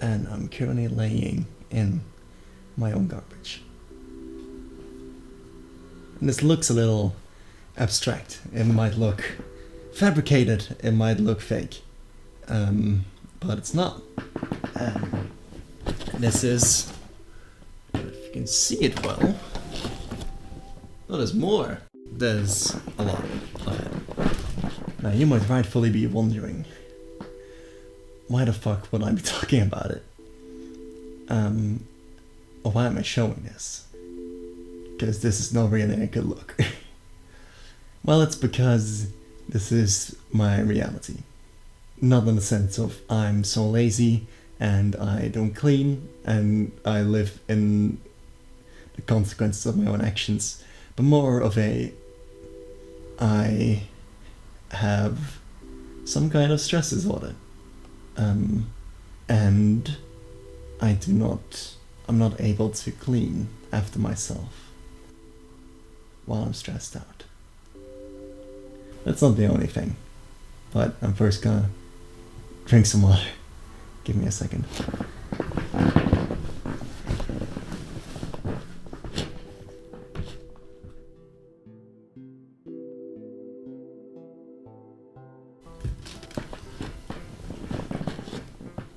and I'm currently laying in my own garbage. And this looks a little abstract. It might look fabricated, it might look fake, but it's not. This is, if you can see it well, there's more. There's a lot of it. Now you might rightfully be wondering, why the fuck would I be talking about it? Or why am I showing this? Because this is not really a good look. Well, it's because this is my reality. Not in the sense of I'm so lazy and I don't clean and I live in the consequences of my own actions, but more of I have some kind of stress disorder. And I'm not able to clean after myself while I'm stressed out. That's not the only thing, but I'm first gonna drink some water. Give me a second.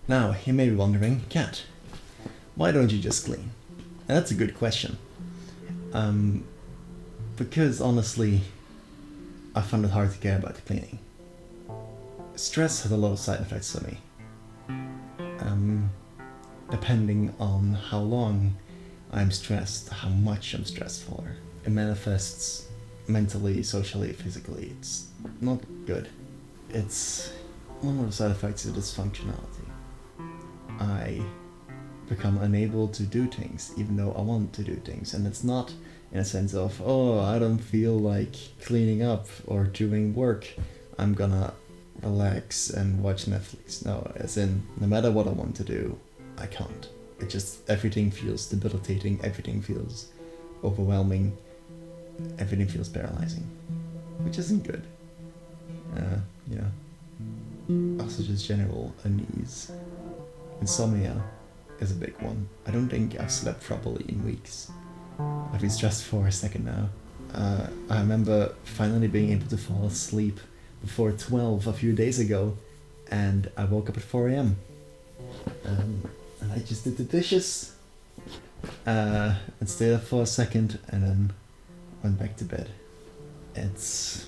Now, you may be wondering, Kat, why don't you just clean? And that's a good question. Because honestly, I find it hard to care about the cleaning. Stress has a lot of side effects for me. Depending on how long I'm stressed, how much I'm stressed for. It manifests mentally, socially, physically. It's not good. It's one of the side effects of dysfunctionality. I become unable to do things even though I want to do things, and it's not in a sense of, oh, I don't feel like cleaning up or doing work, I'm gonna relax and watch Netflix. No, as in, no matter what I want to do, I can't. It just, everything feels debilitating, everything feels overwhelming, everything feels paralyzing, which isn't good. Also just general unease. Insomnia is a big one. I don't think I've slept properly in weeks. I've been stressed for a second now. I remember finally being able to fall asleep before 12 a few days ago, and I woke up at 4 a.m. And I just did the dishes, and stayed up for a second, and then went back to bed. It's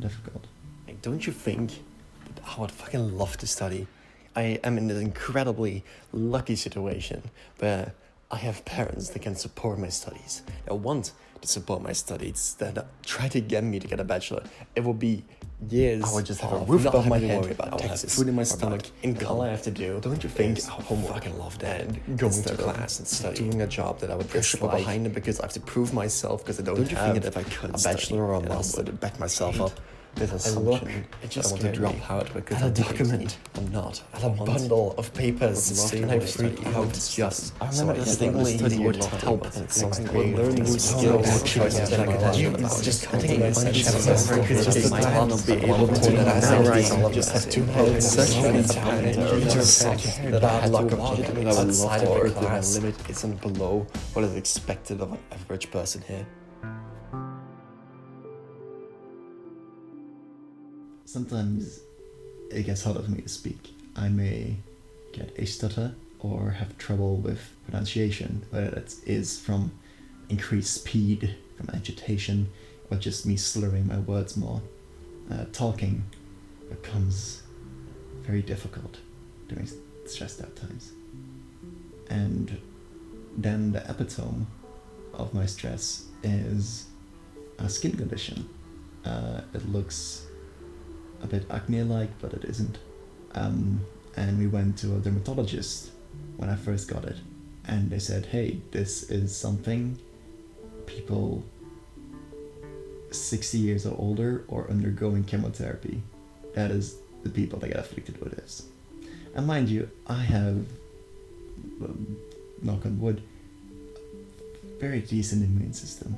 difficult. Don't you think that I would fucking love to study? I am in this incredibly lucky situation where I have parents that can support my studies, that want to support my studies, that try to get me to get a bachelor. It will be years. I would just have a of roof not above my having to head, worry about I would have taxes, food in my or about stomach, income. all I have to do Don't you think is I would homework fucking love that? and Going instead to of class and studying, doing a job that I would push push up behind it because I have to prove myself, because I don't you have think that if I could a study, bachelor or a that I master to would back myself hate up. This look, assumption it that I just want to scared drop me. out because At I a didn't document, I'm not. at A a bundle of papers saying I freak out just. I remember so distinctly study would would help help in some some way, learn new skills and choices that I could tell you about. Just taking my just might might not be able to do that. I just have to have such many times that I had luck of getting outside of the class. My limit isn't below what is expected of an average person here. Sometimes it gets harder for me to speak. I may get a stutter or have trouble with pronunciation, whether that is from increased speed, from agitation, or just me slurring my words more. Talking becomes very difficult during stressed out times. And then the epitome of my stress is a skin condition. It looks a bit acne-like, but it isn't. And we went to a dermatologist when I first got it, and they said, hey, this is something people 60 years or older or undergoing chemotherapy, that is the people that get afflicted with this. And mind you, I have, knock on wood, very decent immune system.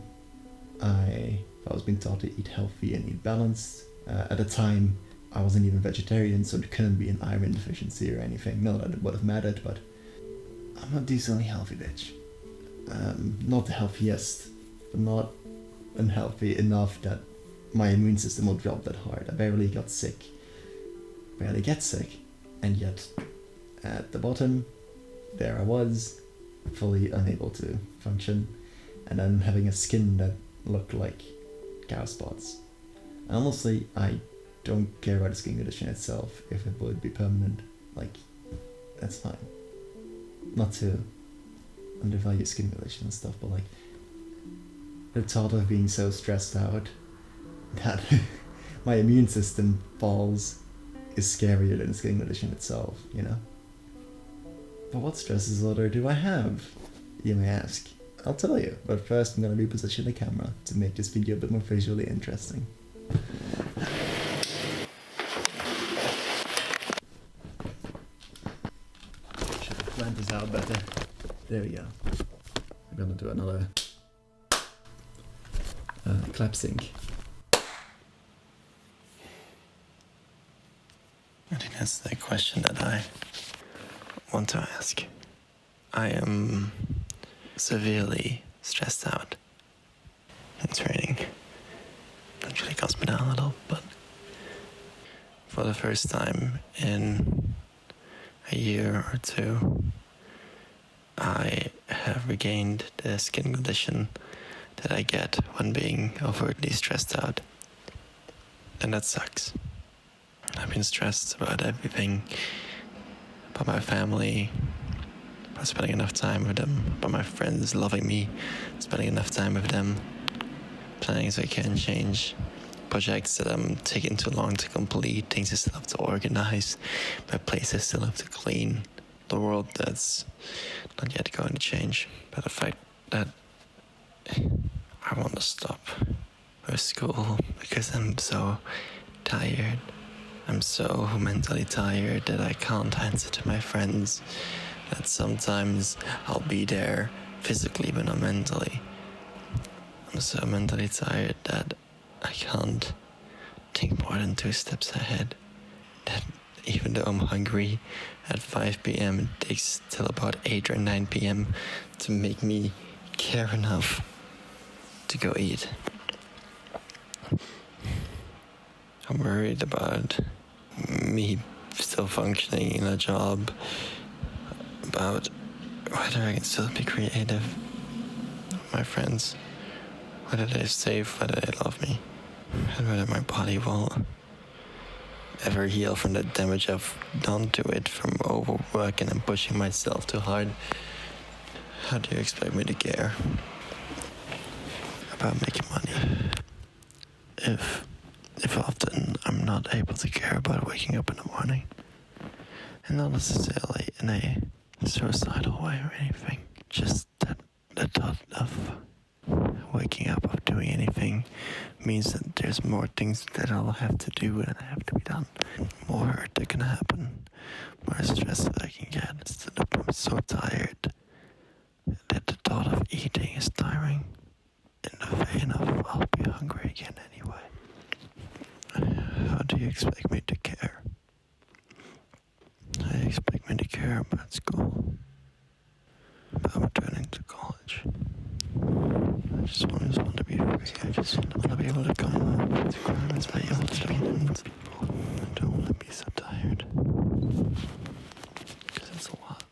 I was being taught to eat healthy and eat balanced. At the time, I wasn't even vegetarian, so there couldn't be an iron deficiency or anything. Not that it would have mattered, but I'm a decently healthy bitch. Not the healthiest, but not unhealthy enough that my immune system will drop that hard. I barely got sick. Barely get sick. And yet, at the bottom, there I was, fully unable to function, and then having a skin that looked like cow spots. And honestly, I don't care about the skin condition itself, if it would be permanent. Like, that's fine. Not to undervalue skin condition and stuff, but like, the thought of being so stressed out that my immune system falls is scarier than the skin condition itself, you know? But what stress disorder do I have, you may ask? I'll tell you, but first I'm gonna reposition the camera to make this video a bit more visually interesting. Should have planned this out better. There we go. I'm gonna do another clap sync. I think that's the question that I want to ask. I am severely stressed out in training. Actually cost me down a little, but for the first time in a year or two, I have regained the skin condition that I get when being overtly stressed out. And that sucks. I've been stressed about everything, about my family, about spending enough time with them, about my friends loving me, spending enough time with them, plannings I can change, projects that I'm taking too long to complete, things I still have to organize, my place I still have to clean, the world that's not yet going to change, but the fact that I want to stop with school because I'm so tired. I'm so mentally tired that I can't answer to my friends, that sometimes I'll be there physically but not mentally. I'm so mentally tired that I can't think more than 2 steps ahead. That even though I'm hungry at 5 p.m, it takes till about 8 or 9 p.m. to make me care enough to go eat. I'm worried about me still functioning in a job, about whether I can still be creative with my friends, whether they're safe, whether they love me, and whether my body will ever heal from the damage I've done to it from overworking and pushing myself too hard. How do you expect me to care about making money if often I'm not able to care about waking up in the morning, and not necessarily in a suicidal way or anything, just that the thought of waking up, of doing anything, means that there's more things that I'll have to do and have to be done, more hurt that can happen, more stress that I can get. Instead of I'm so tired that the thought of eating is tiring, in the vein of I'll be hungry again anyway. How do you expect me to care? How do you expect me to care about school? About returning to college? I just want to be free. I just want to be able to come home to requirements, be able to meet with people. I don't want to be so tired. Because it's a lot.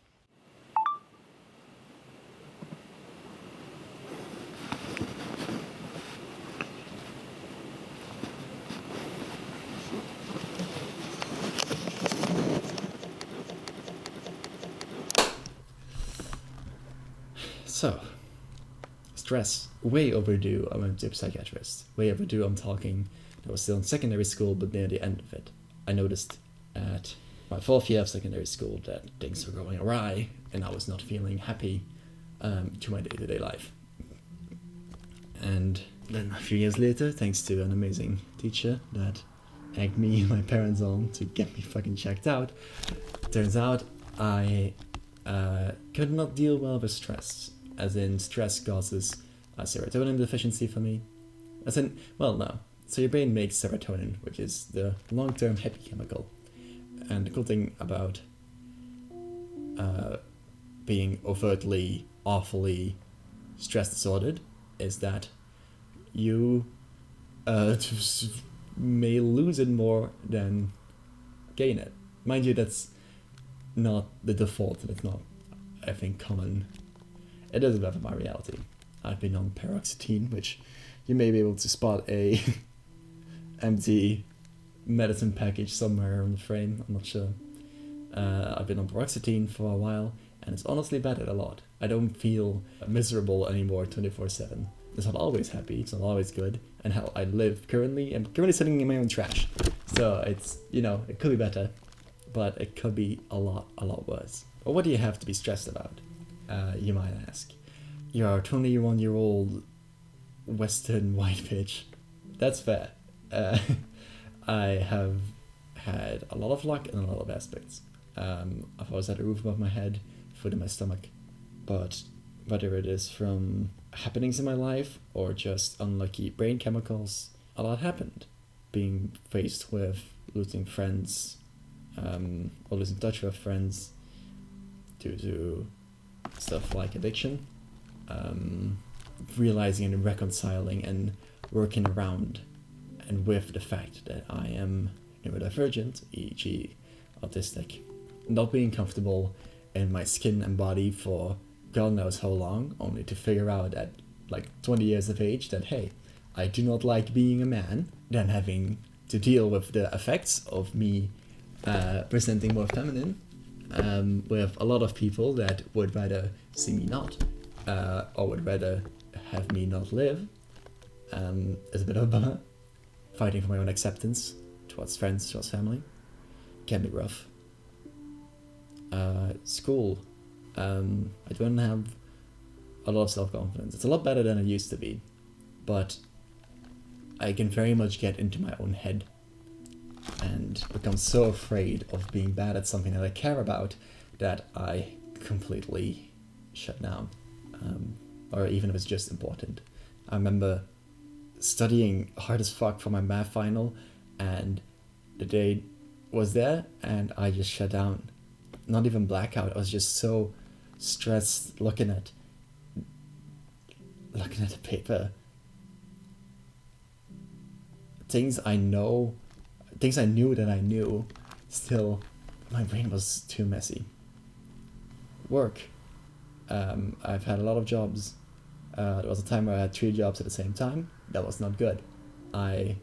So, stress, way overdue. I went to a psychiatrist. Way overdue. I'm talking, I was still in secondary school, but near the end of it. I noticed at my 4th year of secondary school that things were going awry, and I was not feeling happy to my day-to-day life. And then a few years later, thanks to an amazing teacher that egged me and my parents on to get me fucking checked out, turns out I could not deal well with stress. As in, stress causes a serotonin deficiency for me. As in, well, no. So your brain makes serotonin, which is the long-term happy chemical. And the cool thing about being overtly, awfully stress disordered is that you may lose it more than gain it. Mind you, that's not the default, and it's not, I think, common. It is a bit of my reality. I've been on paroxetine, which you may be able to spot a empty medicine package somewhere on the frame, I'm not sure. I've been on paroxetine for a while, and it's honestly bettered a lot. I don't feel miserable anymore 24/7. It's not always happy, it's not always good, and hell, I'm currently sitting in my own trash. So it's, it could be better, but it could be a lot worse. But what do you have to be stressed about? You might ask. You're a 21-year-old Western white bitch. That's fair. I have had a lot of luck in a lot of aspects. I've always had a roof above my head, food in my stomach, but whether it is from happenings in my life or just unlucky brain chemicals, a lot happened. Being faced with losing friends, or losing touch with friends due to stuff like addiction, realizing and reconciling and working around and with the fact that I am neurodivergent, e.g. autistic, not being comfortable in my skin and body for God knows how long, only to figure out at like 20 years of age that, hey, I do not like being a man, then having to deal with the effects of me presenting more feminine, with a lot of people that would rather see me not, or would rather have me not live, is a bit of a bummer. Fighting for my own acceptance towards friends, towards family, can be rough. School, I don't have a lot of self-confidence. It's a lot better than it used to be, but I can very much get into my own head and become so afraid of being bad at something that I care about that I completely shut down, or even if it's just important. I remember studying hard as fuck for my math final, and the day was there and I just shut down. Not even blackout, I was just so stressed looking at the paper. Things I knew that I knew, still my brain was too messy. Work. I've had a lot of jobs. There was a time where I had 3 jobs at the same time. That was not good. I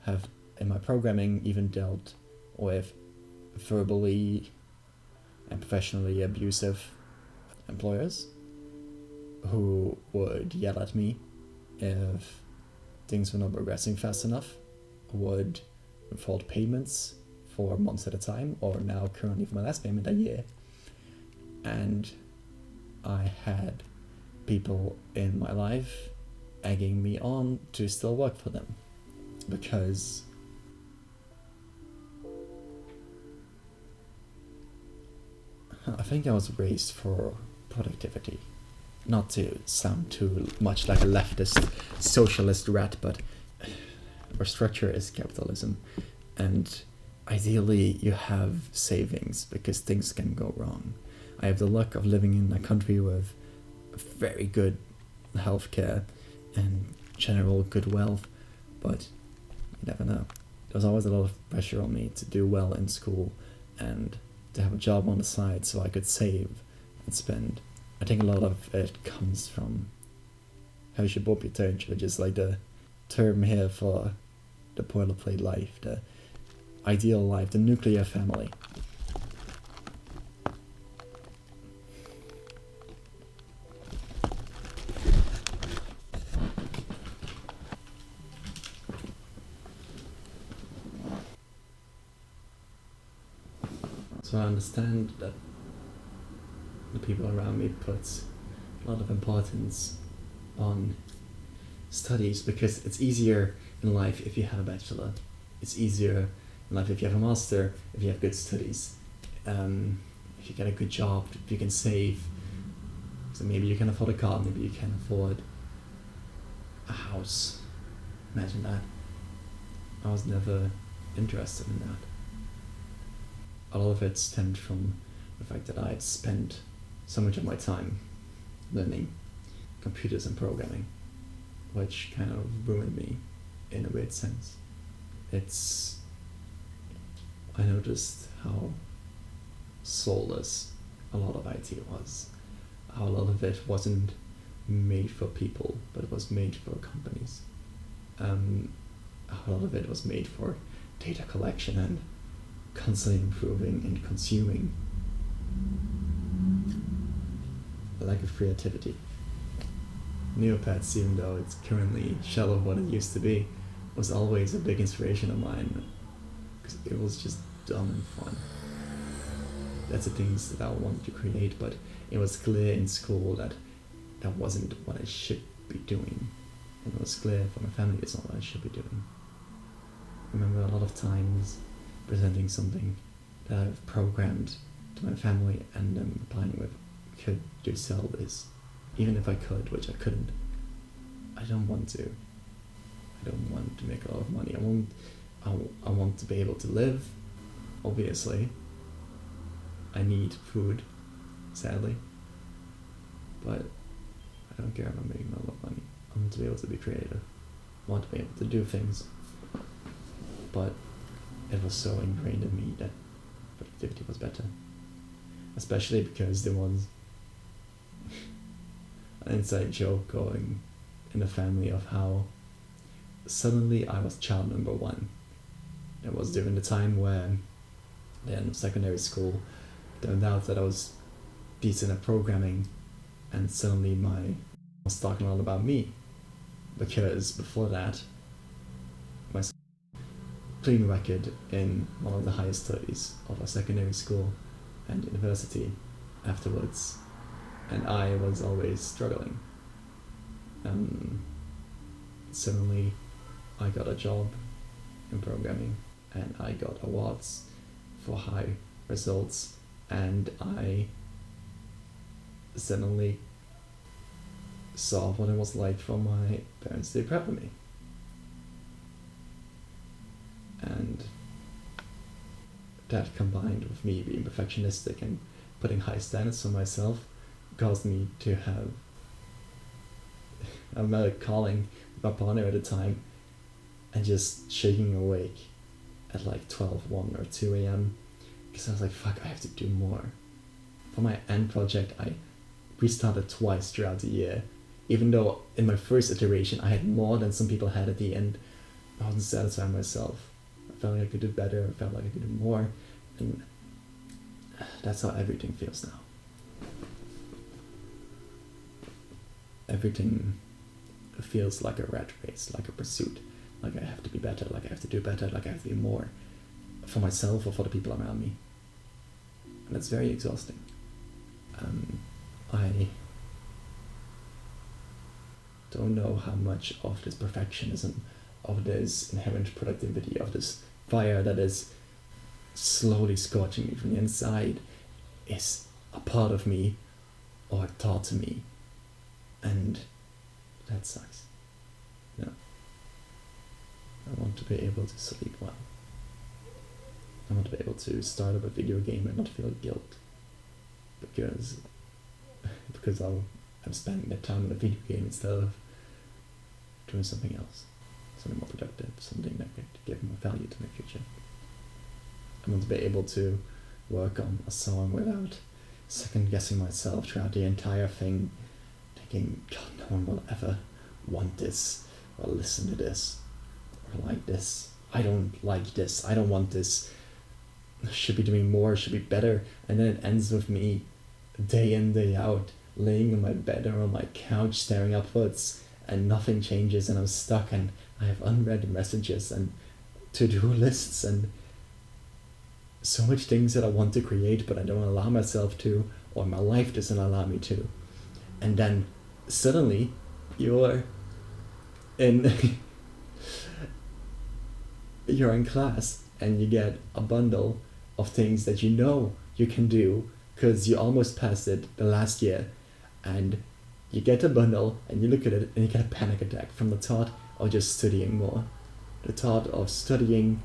have, in my programming, even dealt with verbally and professionally abusive employers who would yell at me if things were not progressing fast enough, would withhold payments for months at a time, or now currently for my last payment, a year. And I had people in my life egging me on to still work for them because I think I was raised for productivity. Not to sound too much like a leftist socialist rat, but our structure is capitalism, and ideally you have savings because things can go wrong. I have the luck of living in a country with very good healthcare and general good wealth, but you never know. There was always a lot of pressure on me to do well in school and to have a job on the side so I could save and spend. I think a lot of it comes from huisje-boppje-tuintje, which is like the term here for the boilerplate life, the ideal life, the nuclear family. So I understand that the people around me put a lot of importance on studies because it's easier in life if you have a bachelor. It's easier in life if you have a master, if you have good studies. If you get a good job, if you can save. So maybe you can afford a car, maybe you can afford a house. Imagine that. I was never interested in that. A lot of it stemmed from the fact that I had spent so much of my time learning computers and programming, which kind of ruined me in a weird sense. I noticed how soulless a lot of IT was, how a lot of it wasn't made for people, but it was made for companies. How a lot of it was made for data collection and constantly improving and consuming. The lack of creativity. Neopets, even though it's currently shell of what it used to be, was always a big inspiration of mine, because it was just dumb and fun. That's the things that I wanted to create, but it was clear in school that that wasn't what I should be doing. And it was clear for my family it's not what I should be doing. I remember a lot of times presenting something that I've programmed to my family and them replying with, could you sell this? Even if I could, which I couldn't. I don't want to. I don't want to make a lot of money. I want to be able to live, obviously. I need food, sadly. But I don't care about making a lot of money. I want to be able to be creative. I want to be able to do things. But it was so ingrained in me that productivity was better. Especially because there was an inside joke going in the family of how suddenly I was child number one. It was during the time when, at the end of secondary school, it turned out that I was decent at programming, and suddenly was talking all about me. Because before that, my clean record in one of the highest studies of a secondary school and university afterwards, and I was always struggling. Suddenly I got a job in programming and I got awards for high results, and I suddenly saw what it was like for my parents to be proud of me. And that, combined with me being perfectionistic and putting high standards for myself, caused me to have I remember calling my partner at the time and just shaking awake at like 12, 1 or 2 a.m. because I was like, fuck, I have to do more. For my end project, I restarted twice throughout the year. Even though in my first iteration I had more than some people had at the end, I wasn't satisfied with myself. I felt like I could do better, I felt like I could do more, and that's how everything feels now. Everything feels like a rat race, like a pursuit, like I have to be better, like I have to do better, like I have to do more for myself or for the people around me. And it's very exhausting. I don't know how much of this perfectionism, of this inherent productivity, of this fire that is slowly scorching me from the inside is a part of me or taught to me. And that sucks. No. I want to be able to sleep well. I want to be able to start up a video game and not feel guilt. Because I'm spending that time in a video game instead of doing something else. Something more productive, something that could give more value to my future. I want to be able to work on a song without second guessing myself throughout the entire thing, thinking, God, no one will ever want this, or listen to this, or like this. I don't like this, I don't want this. Should be doing more, should be better. And then it ends with me, day in, day out, laying on my bed or on my couch staring upwards, and nothing changes, and I'm stuck, and I have unread messages and to-do lists and so much things that I want to create, but I don't allow myself to, or my life doesn't allow me to. And then suddenly you're in you're in class and you get a bundle of things that you know you can do because you almost passed it the last year, and you get a bundle and you look at it and you get a panic attack from the thought of just studying more. The thought of studying,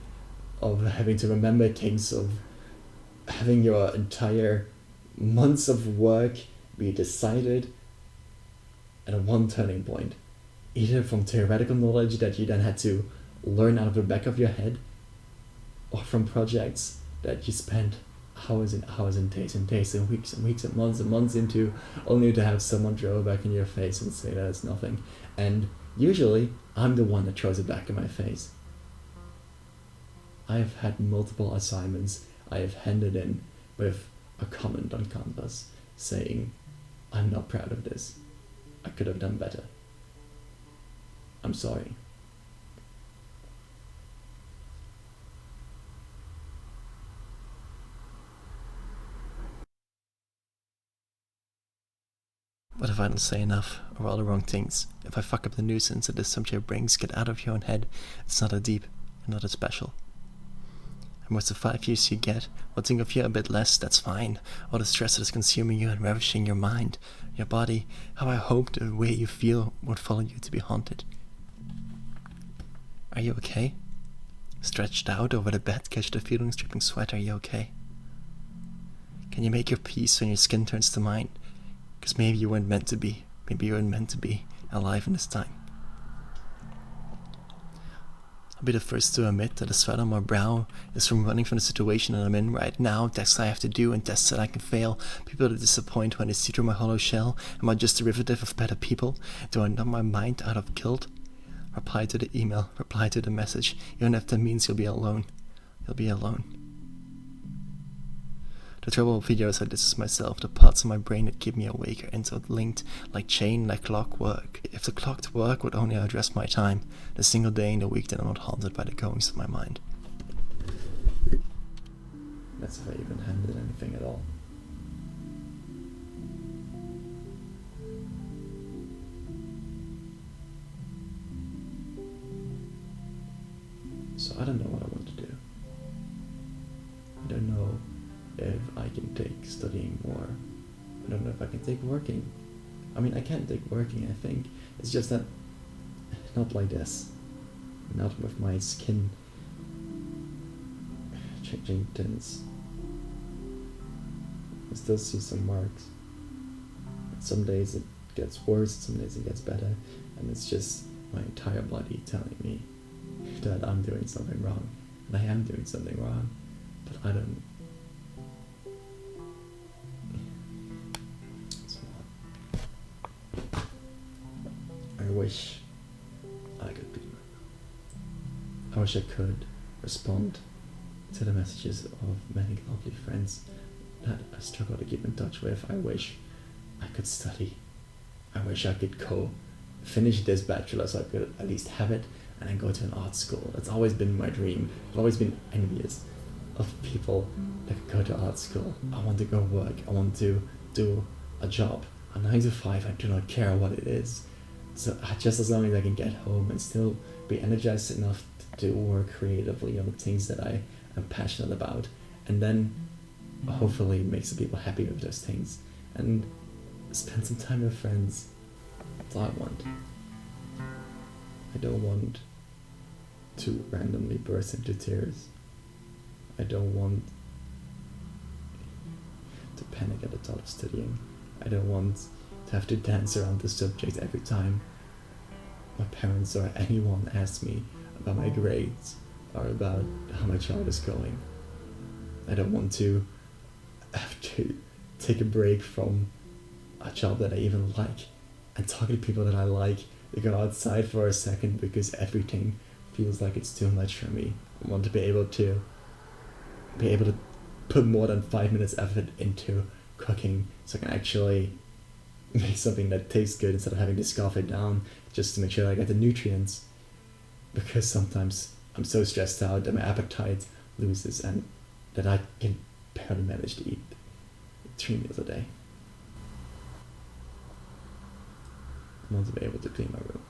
of having to remember things, of having your entire months of work be decided at one turning point, either from theoretical knowledge that you then had to learn out of the back of your head, or from projects that you spent hours and days and weeks and months into, only to have someone throw it back in your face and say that it's nothing. And usually, I'm the one that throws it back in my face. I have had multiple assignments I have handed in with a comment on Canvas saying, I'm not proud of this. I could have done better. I'm sorry. What if I don't say enough, or all the wrong things? If I fuck up the nuisance that the subject brings, get out of your own head. It's not that deep, and not that special. And what's the 5 years you get? We'll think of you a bit less, that's fine. All the stress that is consuming you and ravishing your mind, your body, how I hoped the way you feel would follow you to be haunted. Are you okay? Stretched out over the bed, catch the feelings dripping sweat, are you okay? Can you make your peace when your skin turns to mine? Because maybe you weren't meant to be. Maybe you weren't meant to be alive in this time. I'll be the first to admit that the sweat on my brow is from running from the situation that I'm in right now, tests I have to do and tests that I can fail, people that disappoint when they see through my hollow shell. Am I just derivative of better people? Do I numb my mind out of guilt? Reply to the email, reply to the message, even if that means you'll be alone. You'll be alone. The trouble with videos like this is myself, the parts of my brain that keep me awake are interlinked like chain, like clockwork. If the clocked work would only address my time, the single day in the week that I'm not haunted by the goings of my mind. That's if I even handled anything at all. So I don't know what I want to do. I don't know if I can take studying more. I don't know if I can take working. I mean, I can take working, I think. It's just that, not like this. Not with my skin changing tints. I still see some marks. Some days it gets worse, some days it gets better, and it's just my entire body telling me that I'm doing something wrong. And I am doing something wrong, but I don't. I wish I could be. I wish I could respond to the messages of many lovely friends that I struggle to keep in touch with. I wish I could study. I wish I could go finish this bachelor so I could at least have it and then go to an art school. That's always been my dream. I've always been envious of people that could go to art school. I want to go work. I want to do a job, a 9 to 5. I do not care what it is. So just as long as I can get home and still be energized enough to work creatively on things that I am passionate about, and then hopefully make some people happy with those things, and spend some time with friends. That's all I want. I don't want to randomly burst into tears. I don't want to panic at the thought of studying. I don't want to have to dance around the subject every time my parents or anyone asks me about my grades or about how my child is going. I don't want to have to take a break from a job that I even like and talk to people that I like to go outside for a second because everything feels like it's too much for me. I want to be able to put more than 5 minutes effort into cooking so I can actually make something that tastes good instead of having to scarf it down just to make sure I get the nutrients, because sometimes I'm so stressed out that my appetite loses and that I can barely manage to eat 3 meals a day. I want to be able to clean my room.